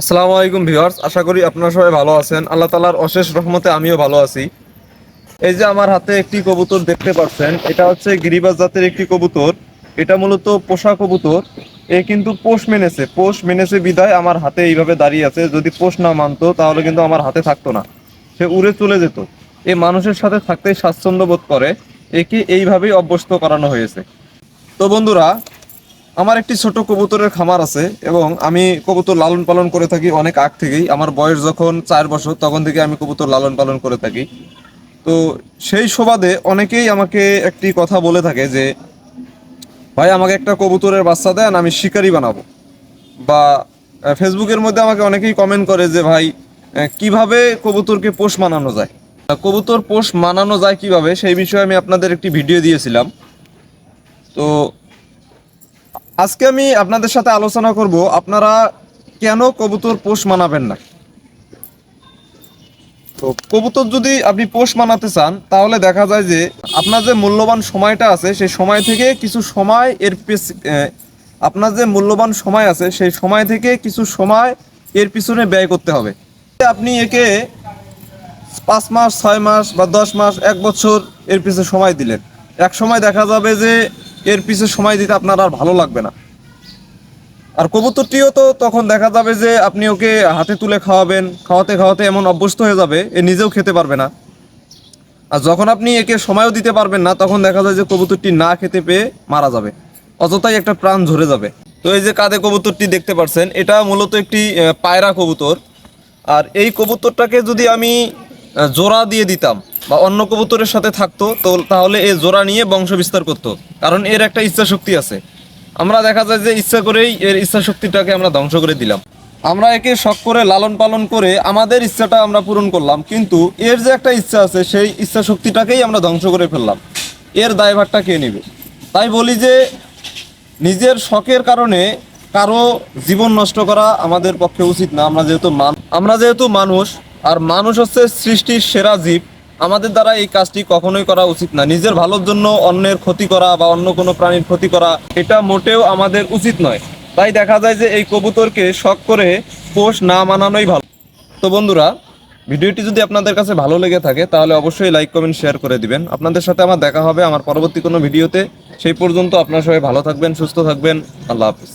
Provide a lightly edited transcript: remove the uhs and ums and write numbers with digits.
আসসালামু আলাইকুম ভিউয়ার্স, আশা করি আপনারা সবাই ভালো আছেন। আল্লাহ তাআলার অশেষ রহমতে আমিও ভালো আছি। এই যে আমার হাতে একটি কবুতর দেখতে পাচ্ছেন, এটা হচ্ছে গিরিবাজ জাতের একটি কবুতর। এটা মূলত পোষা কবুতর। এ কিন্তু পোষ মেনেছে বিদায় আমার হাতে এইভাবে দাঁড়িয়ে আছে। যদি পোষ না মানতো তাহলে কিন্তু আমার হাতে থাকতো না, সে উড়ে চলে যেত। এ মানুষের সাথে থাকতেই স্বাচ্ছন্দ্য বোধ করে। একে এইভাবেই অভ্যস্ত করানো হয়েছে। তো বন্ধুরা, আমার একটি ছোট কবুতরের খামার আছে এবং আমি কবুতর লালন পালন করে থাকি অনেক আগ থেকেই। আমার বয়স যখন 4 বছর তখন থেকে আমি কবুতর লালন পালন করে থাকি। তো সেই সুবাদে অনেকেই আমাকে একটি কথা বলে থাকে যে, ভাই আমাকে একটা কবুতরের বাচ্চা দেন, আমি শিকারি বানাবো। বা ফেসবুকের মধ্যে আমাকে অনেকেই কমেন্ট করে যে ভাই, কিভাবে কবুতরকে পোষ মানানো যায়। কবুতর পোষ মানানো যায় কিভাবে সেই বিষয়ে আমি আপনাদের একটি ভিডিও দিয়েছিলাম। তো আজকে আমি আপনাদের সাথে আলোচনা করব আপনারা কেন কবুতর পোষ মানাবেন না। তো কবুতর যদি আপনি পোষ মানাতে চান তাহলে দেখা যায় যে আপনার যে মূল্যবান সময়টা আছে সেই সময় থেকে কিছু সময় আপনার যে মূল্যবান সময় আছে সেই সময় থেকে কিছু সময় এর পিছনে ব্যয় করতে হবে। আপনি একে 5 মাস, 6 মাস বা 10 মাস, 1 বছর এর পিছনে সময় দিলেন, এক সময় দেখা যাবে যে এর পিছনে সময় দিতে আপনার আর ভালো লাগবে না। আর কবুতরটিও তো তখন দেখা যাবে যে আপনি ওকে হাতে তুলে খাওয়াবেন, খাওয়াতে খাওয়াতে এমন অভ্যস্ত হয়ে যাবে এ নিজেও খেতে পারবে না। আর যখন আপনি একে সময়ও দিতে পারবেন না তখন দেখা যায় যে কবুতরটি না খেতে পেয়ে মারা যাবে, অযথাই একটা প্রাণ ঝরে যাবে। তো এই যে কাঁধে কবুতরটি দেখতে পাচ্ছেন, এটা মূলত একটি পায়রা কবুতর। আর এই কবুতরটাকে যদি আমি জোড়া দিয়ে দিতাম বা অন্য কবুতরের সাথে থাকতো তো তাহলে এই জোড়া নিয়ে বংশ বিস্তার করতো, কারণ এর একটা ইচ্ছা শক্তি আছে। আমরা দেখা যায় যে ইচ্ছা করেই এর ইচ্ছা শক্তিটাকে আমরা ধ্বংস করে দিলাম। আমরা একে শখ করে লালন পালন করে আমাদের ইচ্ছাটা আমরা পূরণ করলাম, কিন্তু এর যে একটা ইচ্ছা আছে সেই ইচ্ছা শক্তিটাকেই আমরা ধ্বংস করে ফেললাম। এর দায়ভারটা কে নেবে? তাই বলি যে নিজের শখের কারণে কারো জীবন নষ্ট করা আমাদের পক্ষে উচিত না। আমরা যেহেতু মানুষ, আর মানুষ হচ্ছে সৃষ্টির সেরা জীব, আমাদের দ্বারা এই কাজটি কখনোই করা উচিত না। নিজের ভালোর জন্য অন্যের ক্ষতি করা বা অন্য কোনো প্রাণীর ক্ষতি করা এটা মোটেও আমাদের উচিত নয়। তাই দেখা যায় যে এই কবুতরকে শখ করে পোষ না মানানোই ভালো। তো বন্ধুরা, ভিডিওটি যদি আপনাদের কাছে ভালো লেগে থাকে তাহলে অবশ্যই লাইক, কমেন্ট, শেয়ার করে দিবেন। আপনাদের সাথে আমার দেখা হবে আমার পরবর্তী কোনো ভিডিওতে। সেই পর্যন্ত আপনারা সবাই ভালো থাকবেন, সুস্থ থাকবেন। আল্লাহ হাফিজ।